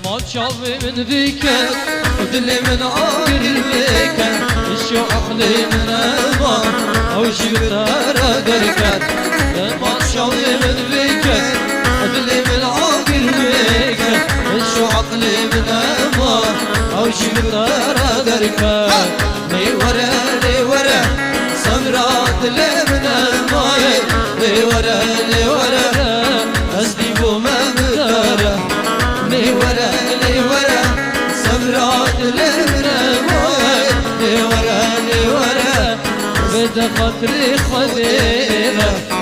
ما تشافي من ذيكر ودلي من عاقل بيكر الشو عقلي من أمار أو شبتار دركر ما تشافي من ذيكر ودلي من عاقل بيكر الشو عقلي من أمار أو شبتار دركر لي ورا صبرات لي من أمار لي ورا أزدي بوما مدارة لي ورا صبرات لي من أمار لي ورا بدا خاطري خديرة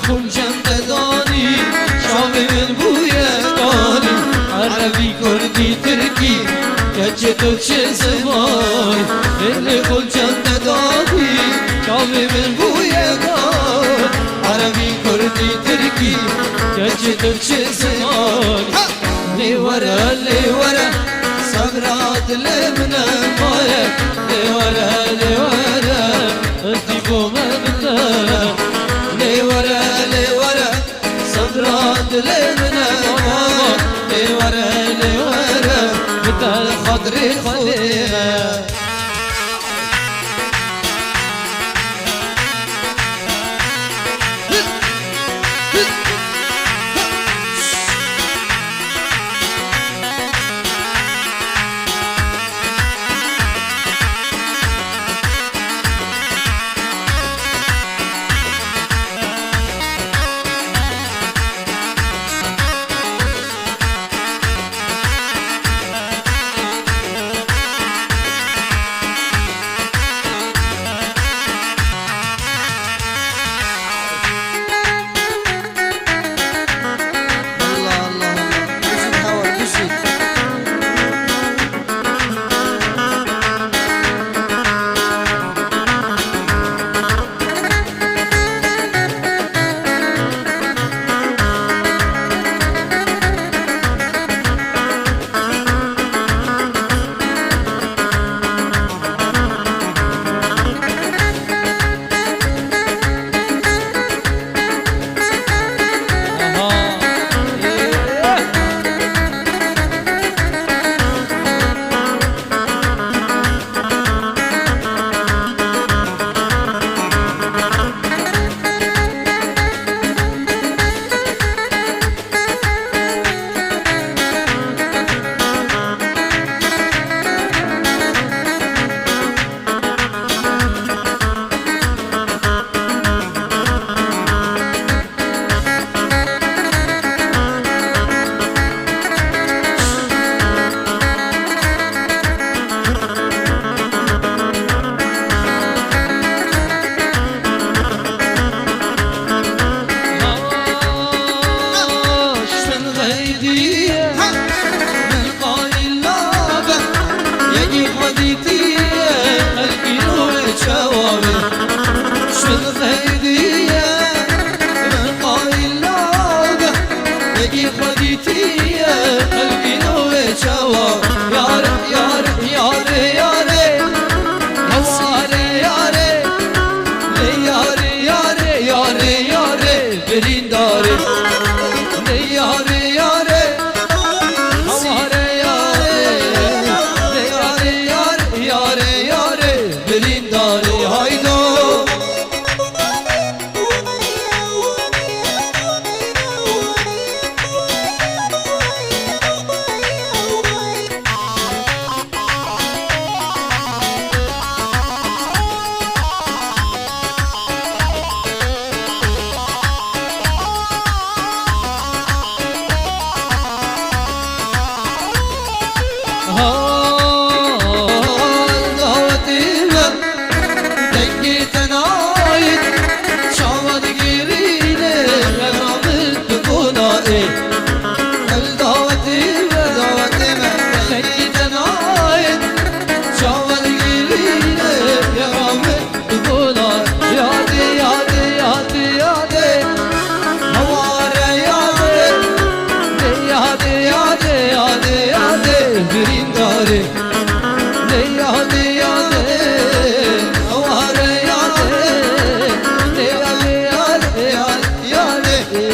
خون جنب دانی شاوی من بوی دانی عربی کردی ترکی گچه تو چه زمانی دل خون جنب دانی شاوی من بوی دانی عربی کردی ترکی گچه تو چه زمانی لیورا صبرات لمن مایه لیورا انتی بو من لي ورا صدرات لي من أمام لي ورا مثل خضري خديرة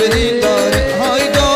بدین داره هایدا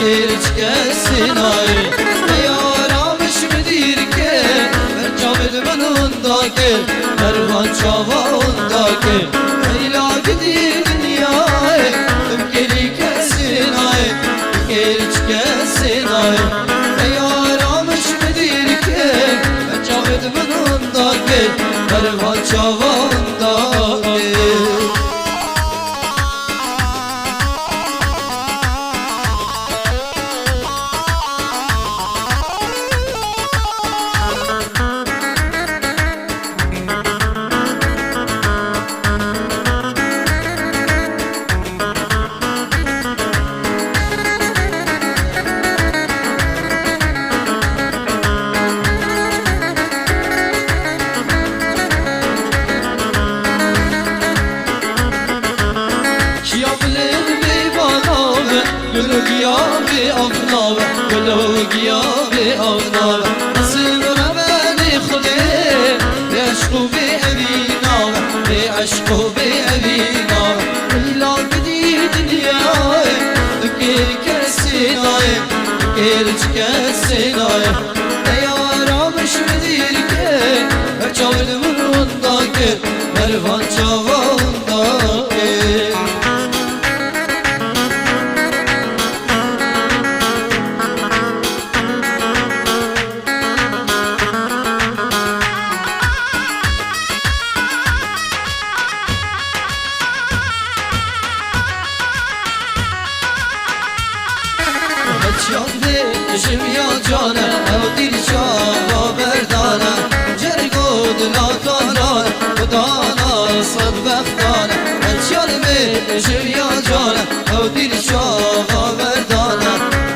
گرچ کسی نای یارامش مدیر که من جامد من اوندا که مروان چاوا اوندا که ایلا گدی دنیای گری کسی نای گرچ کسی نای یارامش مدیر که من جامد من اوندا که مروان چاوا اوندا که گیابی آفناب گلو گیابی آفناب نسیم رمانی خوده به عشق و به اویناب به عشق و به اویناب ایلا بدی دنیای دکر کسی نای دکرچ کسی نای دیارامش بدیر که چاود مرون دا که مروان چاوان دا که شمیا جانه او دیر شاوا بردانه جرگو دلاتانه خدانا صد بختانه الشالمه شمیا جانه او دیر شاوا بردانه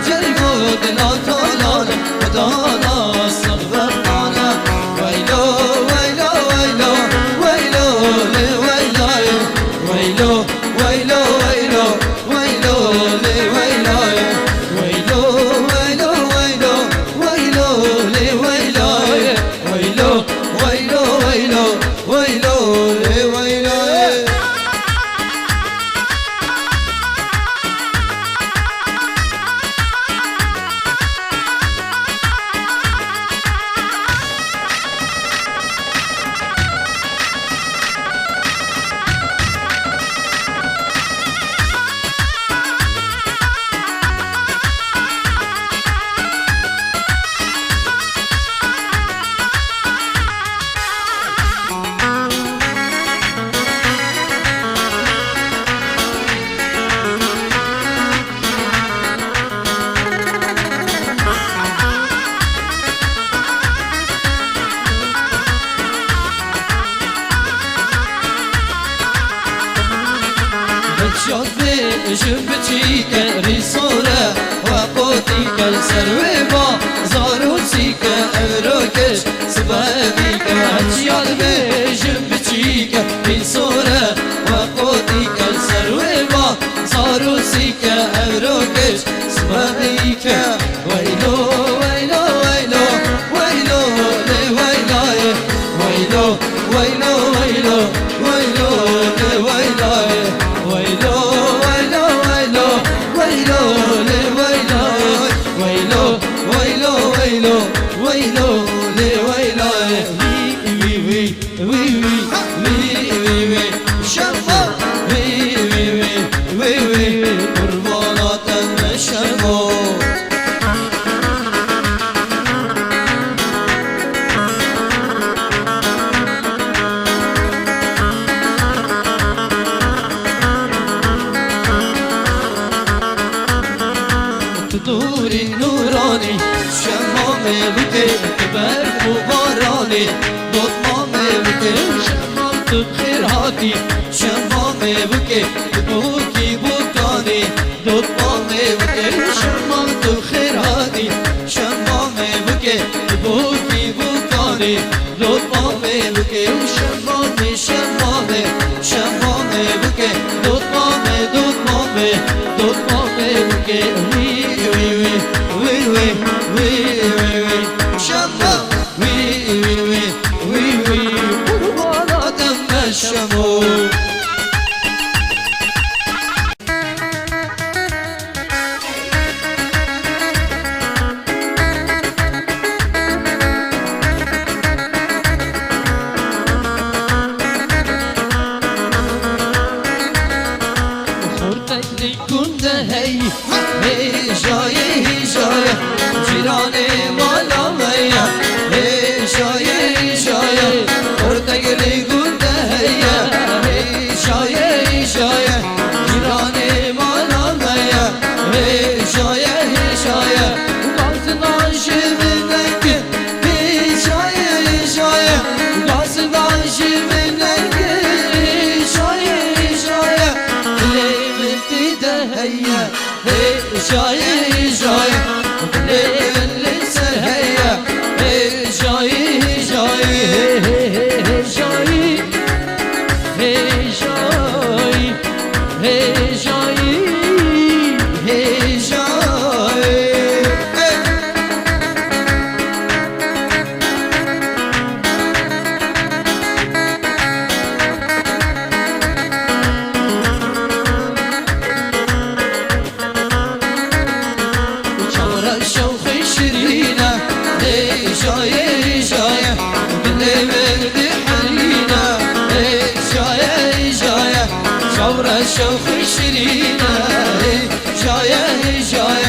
جرگو دلاتانه خدانا صد بختانه ویلو ویلو ویلو ویلو لی ویلای ویلو ویلو ویلو ویلو لی ویلای شاد بچی که ریسوره و قوتی که سروی با زاروسی که اوروکش سببی که شاد بچی که ریسوره و قوتی که سروی با زاروسی که اوروکش سببی که ویلو ویلو ویلو ویلو لی ویلای ویلو ويلو ويلو ويلو ويلو ويلو ويلو ويلو ويلو ويلو ويلو ويلو ويلو ويلو ويلو وي وي وي وي وي وي شمو وي وي وي وي وي قربانات شمو دوري نوراني شمامي بكي برف وباراني ضطمامي بكي شمامت بخير هاتي شمامي بكي بوكي بوكاني ضطمامي بكي شمامت بخير هاتي شمامي بكي بوكي بوكاني ضطمامي بكي وشمامي شمامي شمامي بكي ضطمامي ضطمامي ضطمامي بكي شمو خورتك لكن هي هي جايه هي جايه جيراني مالا ميا هي جايه هي جايه خورتك لكن هي جايه جايه جيراني مالا ميا هي جايه هي جايه وقاسنا شمنك هي جايه هي جايه وقاسنا شمنك هي جايه هي جايه اللي من تدهيا هي جايه هي جايه اللي سهيا هي جايه هي جايه هي جايه هي جاي هي جاي هي جاي شورى الشوخ شرينا هي جاي هي جاي اللي من بحرينا هي جاي جاي شورى الشوخ شرينا هي جاي جاي